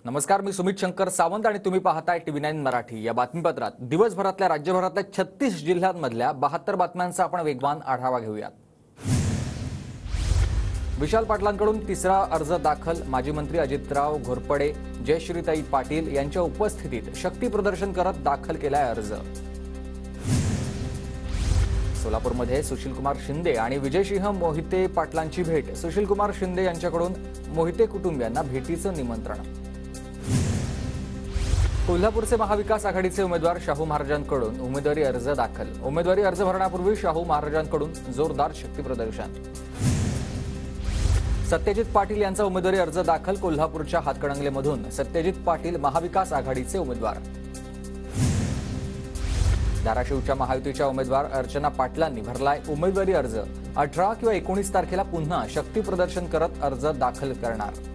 नमस्कार, मी सुमित शंकर सावंत आणि तुम्ही पाहताय TV9 मराठी। या बातमीपत्रात दिवसभरातल्या राज्यभरातल्या 36 जिल्ह्यांमधल्या 72 बातम्यांचा आपण वेगवान आढावा घेऊयात। विशाल पाटलांकडून तिसरा अर्ज दाखल। माजी मंत्री अजितराव घोरपडे, जयश्रीताई पाटील यांच्या उपस्थितीत शक्ती प्रदर्शन करत दाखल केलाय अर्ज। सोलापूरमध्ये सुशीलकुमार शिंदे आणि विजयसिंह मोहिते पाटलांची भेट। सुशीलकुमार शिंदे यांच्याकडून मोहिते कुटुंबियांना भेटीचं निमंत्रण। कोल्हापूरचे महाविकास आघाडीचे उमेदवार शाहू महाराजांकडून उमेदवारी अर्ज दाखल। उमेदवारी अर्ज भरण्यापूर्वी शाहू महाराजांकडून जोरदार शक्ती प्रदर्शन। सत्यजित पाटील यांचा उमेदवारी अर्ज दाखल। कोल्हापूरच्या हातकणंगलेमधून सत्यजित पाटील महाविकास आघाडीचे उमेदवार। धाराशिवच्या महायुतीच्या उमेदवार अर्चना पाटलांनी भरलाय उमेदवारी अर्ज। 18 किंवा 19 तारखेला पुन्हा शक्ती प्रदर्शन करत अर्ज दाखल करणार।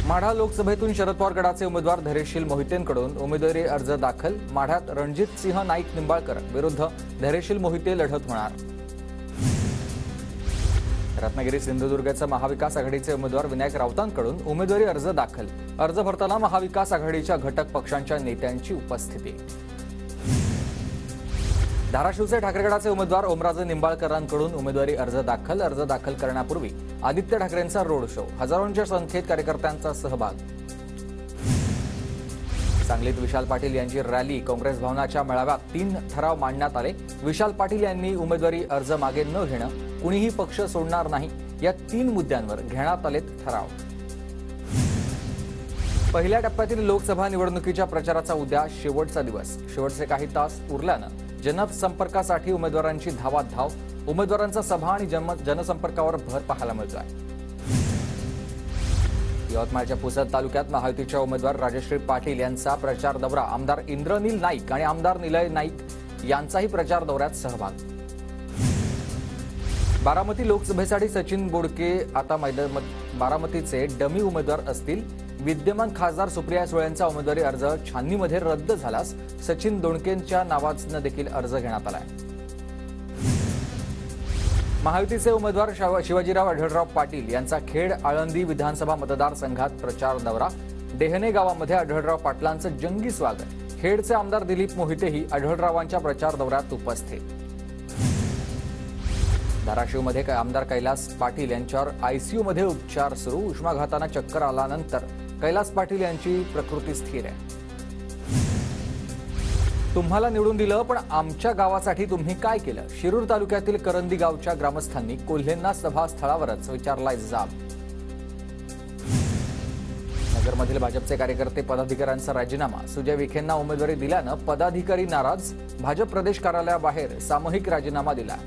माढा लोकसभेतून शरद पवार गटाचे उमेदवार धैर्यशील मोहितेंकडून उमेदवारी अर्ज दाखल। माढ्यात रणजितसिंह नाईक निंबाळकर विरुद्ध धैर्यशील मोहिते लढत होणार। रत्नागिरी सिंधुदुर्गचे महाविकास आघाडीचे उमेदवार विनायक राऊतांकडून उमेदवारी अर्ज दाखल। अर्ज भरताना महाविकास आघाडीच्या घटक पक्षांच्या नेत्यांची उपस्थिती। धाराशिवचे ठाकरे गटाचे उमेदवार ओमराजे निंबाळकरांकडून उमेदवारी अर्ज दाखल। अर्ज दाखल करण्यापूर्वी आदित्य ठाकरेंचा रोड शो। हजारोंच्या संख्येत कार्यकर्त्यांचा सहभाग। सांगलीत विशाल पाटील यांची रॅली। काँग्रेस भवनाच्या मेळाव्यात 3 ठराव मांडण्यात आले। विशाल पाटील यांनी उमेदवारी अर्ज मागे न घेणं, कुणीही पक्ष सोडणार नाही या 3 मुद्द्यांवर घेण्यात आलेत ठराव। पहिल्या टप्प्यातील लोकसभा निवडणुकीच्या प्रचाराचा उद्या शेवटचा दिवस। शेवटचे काही तास उरल्यानं जनसंपर्कासाठी उमेदवारांची धावाधाव। उमेदवारांचा सभा आणि जनसंपर्कावर भर पाहायला मिळतोय। यवतमाळच्या पुसद तालुक्यात महायुतीच्या उमेदवार राजश्री पाटील यांचा प्रचार दौरा। आमदार इंद्रनील नाईक आणि आमदार निलय नाईक यांचाही प्रचार दौऱ्यात सहभाग। बारामती लोकसभेसाठी सचिन बोडके आता बारामतीचे डमी उमेदवार असतील। विद्यमान खासदार सुप्रिया सुळेंचा उमेदवारी अर्ज छाननीमध्ये रद्द झाल्यास सचिन दोणकेंच्या नावानं देखील अर्ज घेण्यात आलाय। महायुतीचे उमेदवार शिवाजीराव आढळराव पाटील यांचा खेड आळंदी विधानसभा मतदारसंघात प्रचार दौरा। डेहणे गावामध्ये आढळराव पाटलांचं जंगी स्वागत। खेडचे आमदार दिलीप मोहितेही आढळरावांच्या प्रचार दौऱ्यात उपस्थित। धाराशिवमध्ये आमदार कैलास पाटील यांच्यावर आयसीयूमध्ये उपचार सुरू। उष्माघातानं चक्कर आल्यानंतर कैलास पाटील यांची प्रकृती स्थिर आहे। तुम्हाला निवडून दिलं, पण आमच्या गावासाठी तुम्ही काय केलं? शिरूर तालुक्यातील करंदी गावच्या ग्रामस्थांनी कोल्हेंना सभास्थळावरच विचारलाय जाब। नगरमधील भाजपचे कार्यकर्ते पदाधिकाऱ्यांचा राजीनामा। सुजय विखेंना उमेदवारी दिल्यानं पदाधिकारी नाराज। भाजप प्रदेश कार्यालयाबाहेर सामूहिक राजीनामा दिला।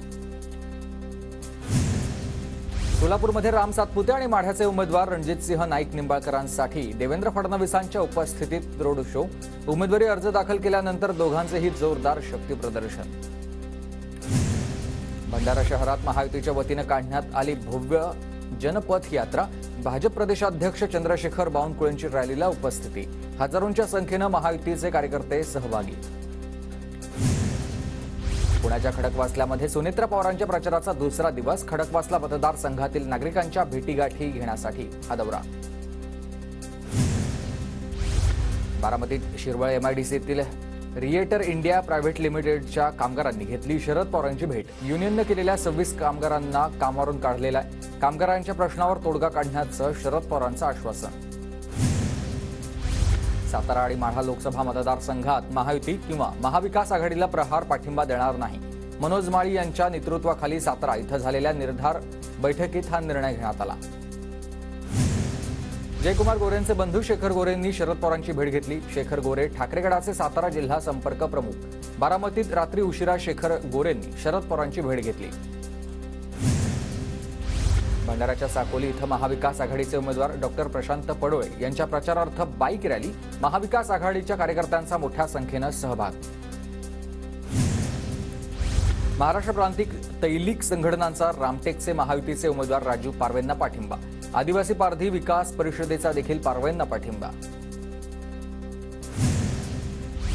सोलापूरमध्ये राम सातपुते आणि माढ्याचे उमेदवार रणजितसिंह नाईक निंबाळकरांसाठी देवेंद्र फडणवीसांच्या उपस्थितीत रोड शो। उमेदवारी अर्ज दाखल केल्यानंतर दोघांचेही जोरदार शक्ती प्रदर्शन। भंडारा शहरात महायुतीच्या वतीनं काढण्यात आली भव्य जनपथ यात्रा। भाजप प्रदेशाध्यक्ष चंद्रशेखर बावनकुळेंची रॅलीला उपस्थिती। हजारोंच्या संख्येनं महायुतीचे कार्यकर्ते सहभागी। पुण्याच्या खडकवासल्यामध्ये सुनेत्रा पवारांच्या प्रचाराचा दुसरा दिवस। खडकवासला मतदारसंघातील नागरिकांच्या भेटीगाठी घेण्यासाठी हा दौरा। बारामतीत शिरवळ MIDCतील रिएटर इंडिया प्रायव्हेट लिमिटेडच्या कामगारांनी घेतली शरद पवारांची भेट। युनियननं केलेल्या 26 कामगारांना कामावरून काढलेलं आहे। कामगारांच्या प्रश्नावर तोडगा काढण्याचं शरद पवारांचं आश्वासन। सातारा आणि माढा लोकसभा मतदारसंघात महायुती किंवा महाविकास आघाडीला प्रहार पाठिंबा देणार नाही। मनोज माळी यांच्या नेतृत्वाखाली सातारा इथं झालेल्या निर्धार बैठकीत हा निर्णय घेण्यात आला। जयकुमार गोरेंचे बंधू शेखर गोरेंनी शरद पवारांची भेट घेतली। शेखर गोरे ठाकरे गटाचे सातारा जिल्हा संपर्क प्रमुख। बारामतीत रात्री उशिरा शेखर गोरेंनी शरद पवारांची भेट घेतली। भंडाराच्या साकोली इथं महाविकास आघाडीचे उमेदवार डॉक्टर प्रशांत पडोळे यांच्या प्रचारार्थ बाईक रॅली। महाविकास आघाडीच्या कार्यकर्त्यांचा मोठ्या संख्येनं सहभाग। महाराष्ट्र प्रांतिक तैलिक संघटनांचा रामटेकचे महायुतीचे उमेदवार राजू पारवेंना पाठिंबा। आदिवासी पारधी विकास परिषदेचा देखील पारवेंना पाठिंबा।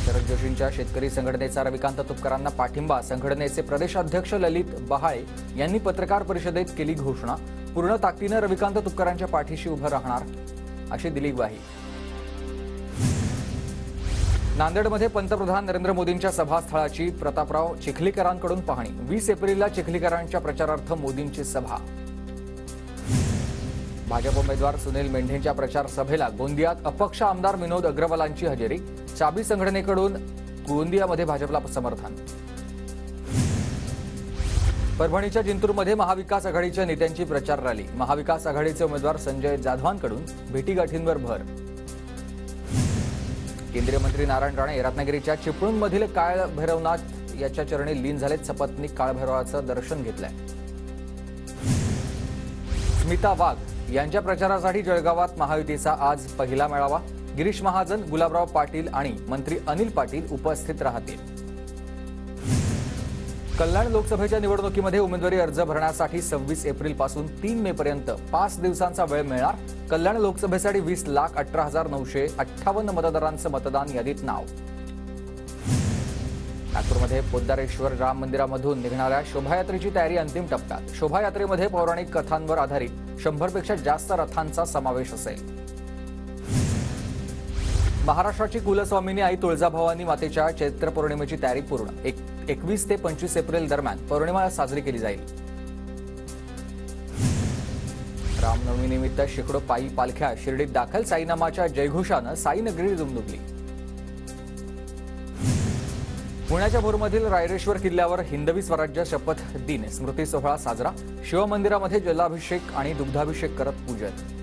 शरद जोशींच्या शेतकरी संघटनेचा रविकांत तुपकरांना पाठिंबा। संघटनेचे प्रदेशाध्यक्ष ललित बहाळे यांनी पत्रकार परिषदेत केली घोषणा। पूर्ण ताकदीने रविकांत तुपकरांच्या पाठीशी उभं राहणार। अशी दिली ग्वाही. नांदेडमध्ये पंतप्रधान नरेंद्र मोदींच्या सभास्थळाची प्रतापराव चिखलीकरांकडून पाहणी. 20 एप्रिलला चिखलीकरांच्या प्रचारार्थ मोदींची सभा. भाजप उमेदवार सुनील मेंढेंच्या प्रचार सभेला गोंदियात अपक्ष आमदार विनोद अग्रवालांची हजेरी. चाबी संघटनेकडून गोंदियामध्ये भाजपला समर्थन. परभणीच्या जिंतूरमध्ये महाविकास आघाडीच्या नेत्यांची प्रचार रॅली. महाविकास आघाडीचे उमेदवार संजय जाधवांकडून भेटीगाठींवर भर. केंद्रीय मंत्री नारायण राणे रत्नागिरीच्या चिपळूणमधील काळभैरवनाथ याच्या चरणी लीन झालेत. सपत्नीक काळभैरवाचं दर्शन घेतलंय. स्मिता वाघ यांच्या प्रचारासाठी जळगावात महायुतीचा आज पहिला मेळावा. गिरीश महाजन, गुलाबराव पाटील आणि मंत्री अनिल पाटील उपस्थित राहतील. कल्याण लोकसभेच्या निवडणुकीमध्ये उमेदवारी अर्ज भरण्यासाठी 26 एप्रिलपासून 3 मेपर्यंत 5 दिवसांचा वेळ मिळणार. कल्याण लोकसभेसाठी 20,18,958 मतदारांचं मतदान यादीत नाव. नागपूरमध्ये पोद्दारेश्वर राम मंदिरामधून निघणाऱ्या शोभायात्रेची तयारी अंतिम टप्प्यात. शोभायात्रेमध्ये पौराणिक कथांवर आधारित 100पेक्षा जास्त रथांचा समावेश असेल. महाराष्ट्राची कुलस्वामिनी आई तुळजाभवानी मातेच्या चैत्र पौर्णिमेची तयारी पूर्ण. 21 ते 25 एप्रिल दरम्यान पौर्णिमा साजरी केली जाईल. रामनवमीनिमित्त शेकडो पायी पालख्या शिर्डीत दाखल. साईनामाच्या जयघोषानं साईनगरी दुमदुमली. पुण्याच्या भोरमधील रायरेश्वर किल्ल्यावर हिंदवी स्वराज्य शपथ दिन स्मृती सोहळा साजरा. शिवमंदिरामध्ये जलाभिषेक आणि दुग्धाभिषेक करत पूजन.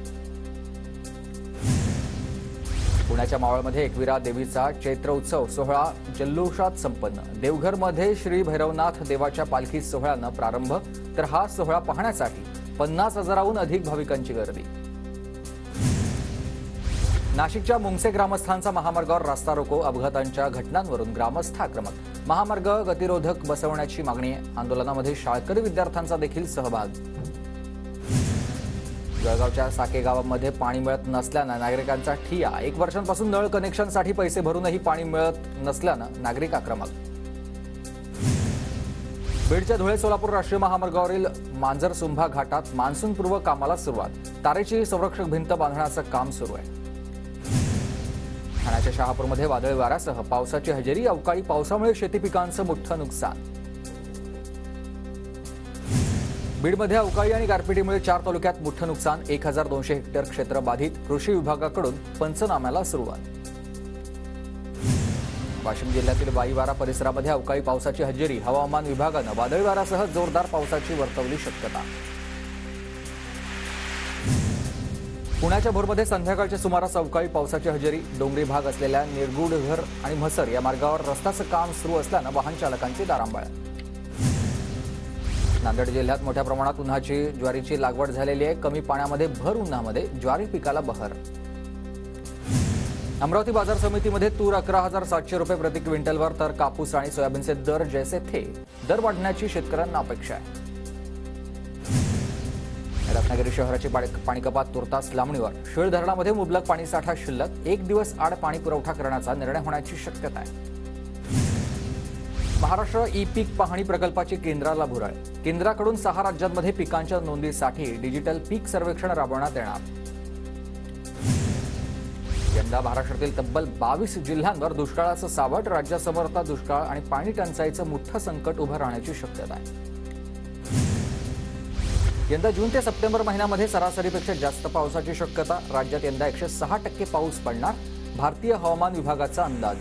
पुण्याच्या मावळमध्ये एकविरा देवीचा चैत्र उत्सव सोहळा जल्लोषात संपन्न. देवघरमध्ये श्री भैरवनाथ देवाच्या पालखी सोहळ्यानं प्रारंभ, तर हा सोहळा पाहण्यासाठी 50,000हून अधिक भाविकांची गर्दी. नाशिकच्या मुंगसे ग्रामस्थांचा महामार्गावर रास्ता रोको. अपघातांच्या घटनांवरून ग्रामस्थ आक्रमक. महामार्ग गतिरोधक बसवण्याची मागणी. आंदोलनामध्ये शाळकरी विद्यार्थ्यांचा देखील सहभाग. जळगावच्या साके गावामध्ये पाणी मिळत नसल्यानं नागरिकांचा ठिय्या. 1 वर्षांपासून नळ कनेक्शनसाठी पैसे भरूनही पाणी मिळत नसल्यानं नागरिक आक्रमक. बीडच्या धुळे सोलापूर राष्ट्रीय महामार्गावरील मांजरसुंभा घाटात मान्सूनपूर्व कामाला सुरुवात. तारेची संरक्षक भिंत बांधण्याचं काम सुरू आहे. ठाण्याच्या शहापूरमध्ये वादळी वाऱ्यासह पावसाची हजेरी. अवकाळी पावसामुळे शेती पिकांचं मोठं नुकसान. बीडमध्ये अवकाळी आणि गारपिटीमुळे 4 तालुक्यात मोठं नुकसान. 1,200 हेक्टर क्षेत्र बाधित. कृषी विभागाकडून पंचनाम्याला सुरुवात. वाशिम जिल्ह्यातील वाईवारा परिसरामध्ये अवकाळी पावसाची हजेरी. हवामान विभागानं वादळी वाऱ्यासह जोरदार पावसाची वर्तवली शक्यता. पुण्याच्या भोरमध्ये संध्याकाळच्या सुमारास अवकाळी पावसाची हजेरी. डोंगरी भाग असलेल्या निरगुडघर आणि म्हसर या मार्गावर रस्त्याचं काम सुरू असल्यानं वाहन चालकांची तारांबळ. नांदेड जिल्ह्यात मोठ्या प्रमाणात उन्हाची ज्वारीची लागवड झालेली आहे. कमी पाण्यामध्ये भर उन्हामध्ये ज्वारी पिकाला बहर. अमरावती बाजार समितीमध्ये तूर 11,700 रुपये प्रति क्विंटलवर, तर कापूस आणि सोयाबीनचे दर जैसे थे. दर वाढण्याची शेतकऱ्यांना अपेक्षा आहे. रत्नागिरी शहराची पाणी कपात तुर्तास लांबणीवर. शीळ धरणामध्ये मुबलक पाणीसाठा शिल्लक. 1 दिवस आड पाणी पुरवठा करण्याचा निर्णय होण्याची शक्यता आहे. महाराष्ट्र ई पीक पाहणी प्रकल्पाची केंद्राला भुरळ. केंद्राकडून 6 राज्यांमध्ये पिकांच्या नोंदीसाठी डिजिटल पीक सर्वेक्षण राबवण्यात येणार. यंदा महाराष्ट्रातील तब्बल 22 जिल्ह्यांवर दुष्काळाचं सावट. राज्यासमोर आता दुष्काळ आणि पाणी टंचाईचं मोठं संकट उभं राहण्याची शक्यता आहे. यंदा जून ते सप्टेंबर महिन्यामध्ये सरासरीपेक्षा जास्त पावसाची शक्यता. राज्यात यंदा 106% पाऊस पडणार. भारतीय हवामान विभागाचा अंदाज.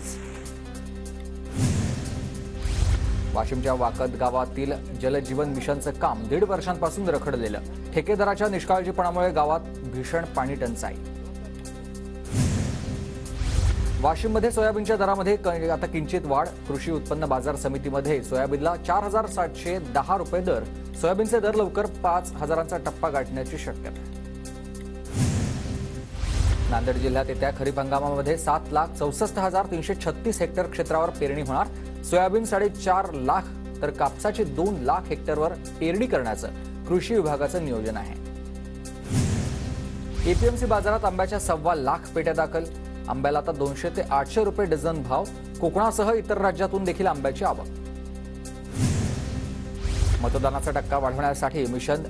वाशिमच्या वाकद गावातील जलजीवन मिशनचं काम 1.5 वर्षांपासून रखडलेलं. ठेकेदाराच्या निष्काळजीपणामुळे गावात भीषण पाणी टंचाई. वाशिममध्ये सोयाबीनच्या दरामध्ये आता किंचित वाढ. कृषी उत्पन्न बाजार समितीमध्ये सोयाबीनला 4,710 रुपये दर. सोयाबीनचे दर लवकर 5,000चा टप्पा गाठण्याची शक्यता. नांदेड जिल्ह्यात येत्या खरीप हंगामामध्ये 7,64,336 हेक्टर क्षेत्रावर पेरणी होणार. सोयाबीन 4.5 लाख तर कापसाचे 2 लाख हेक्टरवर पेरणी करण्याचं कृषी विभागाचं नियोजन आहे. एपीएमसी बाजारात आंब्याच्या 1.25 लाख पेट्या दाखल. आंब्याला आता 200 ते 800 रुपये डझन भाव. कोकणासह इतर राज्यातून देखील आंब्याची आवक. मतदानाचा टक्का वाढवण्यासाठी मिशन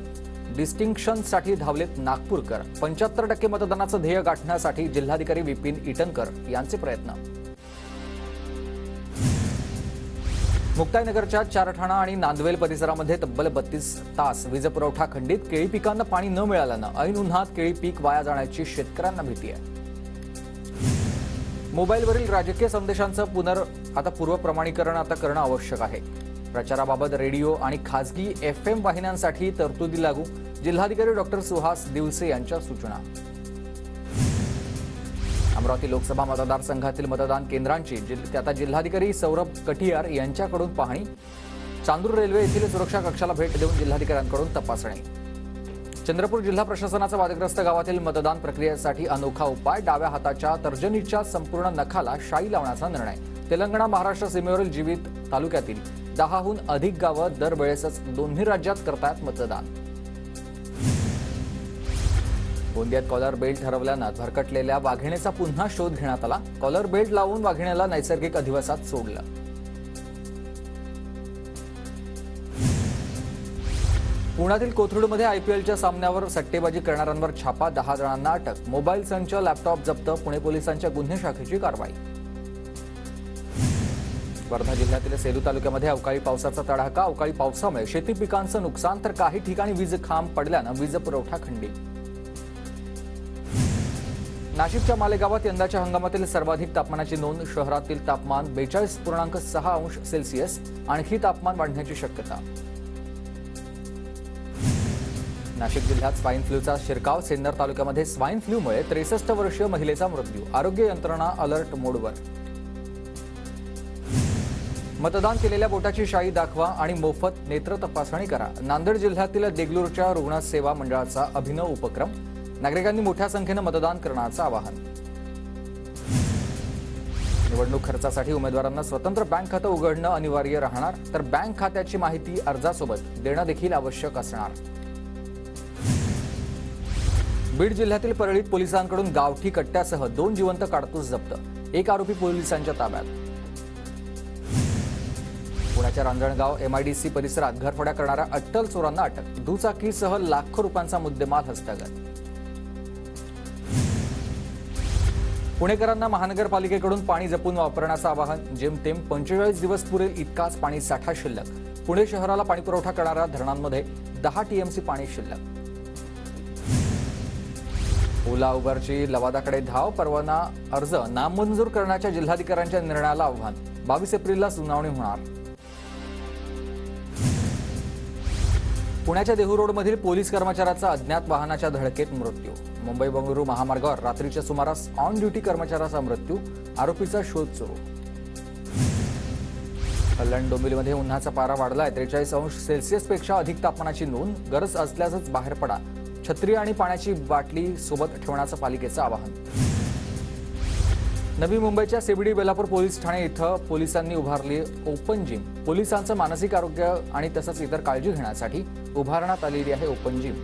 डिस्टिंक्शनसाठी धावलेत नागपूरकर. 75% मतदानाचं ध्येय गाठण्यासाठी जिल्हाधिकारी विपिन ईटनकर यांचे प्रयत्न. मुक्ताईनगरच्या चारठाणा आणि नांदवेल परिसरामध्ये तब्बल 32 तास वीज पुरवठा खंडित. केळी पिकांना पाणी न मिळाल्यानं ऐन उन्हात केळी पीक वाया जाण्याची शेतकऱ्यांना भीती आहे. मोबाईलवरील राजकीय संदेशांचं पूर्वप्रमाणीकरण करणं आवश्यक आहे. प्रचाराबाबत रेडिओ आणि खासगी FM वाहिन्यांसाठी तरतुदी लागू. जिल्हाधिकारी डॉक्टर सुहास दिवसे यांच्या सूचना. अमरावती लोकसभा मतदारसंघातील मतदान केंद्रांची आता जिल्हाधिकारी सौरभ कटियार यांच्याकडून पाहणी. चांदूर रेल्वे येथील सुरक्षा कक्षाला भेट देऊन जिल्हाधिकाऱ्यांकडून तपासणी. चंद्रपूर जिल्हा प्रशासनाचा वादग्रस्त गावातील मतदान प्रक्रियेसाठी अनोखा उपाय. डाव्या हाताच्या तर्जनीच्या संपूर्ण नखाला शाई लावण्याचा निर्णय. तेलंगणा महाराष्ट्र सीमेवरील जीवित तालुक्यातील 10हून अधिक गावं दरवेळेसच दोन्ही राज्यात करतायत मतदान. गोंदियात कॉलर बेल्ट ठरवल्यानं भरकटलेल्या वाघिणीचा पुन्हा शोध घेण्यात आला. कॉलर बेल्ट लावून वाघिणीला नैसर्गिक अधिवासात सोडलं. पुण्यातील कोथरूडमध्ये IPLच्या सामन्यावर सट्टेबाजी करणाऱ्यांवर छापा. 10 जणांना अटक. मोबाईल संच, लॅपटॉप जप्त. पुणे पोलिसांच्या गुन्हे शाखेची कारवाई. वर्धा जिल्ह्यातील सेलू तालुक्यामध्ये अवकाळी पावसाचा तडाखा. अवकाळी पावसामुळे शेती पिकांचं नुकसान तर काही ठिकाणी वीज खांब पडल्यानं वीज पुरवठा खंडित. नाशिकच्या मालेगावात यंदाच्या हंगामातील सर्वाधिक तापमानाची नोंद. शहरातील तापमान 42.6 अंश सेल्सिअस. आणखी तापमान वाढण्याची शक्यता. नाशिक जिल्ह्यात स्वाईन फ्लूचा शिरकाव. सिन्नर तालुक्यामध्ये स्वाईन फ्लूमुळे 63 वर्षीय महिलेचा मृत्यू. आरोग्य यंत्रणा अलर्ट मोडवर. मतदान केलेल्या बोटाची शाई दाखवा आणि मोफत नेत्र तपासणी करा. नांदेड जिल्ह्यातील देगलूरच्या रुग्णसेवा मंडळाचा अभिनव उपक्रम. नागरिकांनी मोठ्या संख्येनं मतदान करण्याचं आवाहन. निवडणूक खर्चासाठी उमेदवारांना स्वतंत्र बँक खातं उघडणं अनिवार्य राहणार. तर बँक खात्याची माहिती अर्जासोबत देणं देखील आवश्यक असणार. बीड जिल्ह्यातील परळीत पोलिसांकडून गावठी कट्ट्यासह 2 जिवंत काडतूस जप्त. 1 आरोपी पोलिसांच्या ताब्यात. पुण्याच्या रांजणगाव MIDC परिसरात घरफोड्या करणाऱ्या अट्टल चोरांना अटक. दुचाकीसह लाखो रुपयांचा मुद्देमाल हस्तगत. पुणेकरांना महानगरपालिकेकडून पाणी जपून वापरण्याचं आवाहन. जेमतेम 45 दिवस पुरेल इतकाच पाणी साठा शिल्लक. पुणे शहराला पाणीपुरवठा करणाऱ्या धरणांमध्ये 10 TMC पाणी शिल्लक. ओला उबरची लवादाकडे धाव. परवाना अर्ज नामंजूर करण्याच्या जिल्हाधिकाऱ्यांच्या निर्णयाला आव्हान. 22 एप्रिलला सुनावणी होणार. पुण्याच्या देहू रोडमधील पोलीस कर्मचाऱ्याचा अज्ञात वाहनाच्या धडकेत मृत्यू. मुंबई बंगळुरू महामार्गावर रात्रीच्या सुमारास ऑन ड्युटी कर्मचाऱ्याचा मृत्यू. आरोपीचा शोध सुरू. कल्याण डोंबिवलीमध्ये उन्हाचा पारा वाढलाय. 43 अंश सेल्सिअसपेक्षा अधिक तापमानाची नोंद. गरज असल्यासच बाहेर पडा. छत्री आणि पाण्याची बाटली सोबत ठेवण्याचं पालिकेचं आवाहन. नवी मुंबईच्या CBD बेलापूर पोलीस ठाणे इथं पोलिसांनी उभारली ओपन जिम. पोलिसांचं मानसिक आरोग्य आणि तसंच इतर काळजी घेण्यासाठी उभारण्यात आलेली आहे ओपन जिम.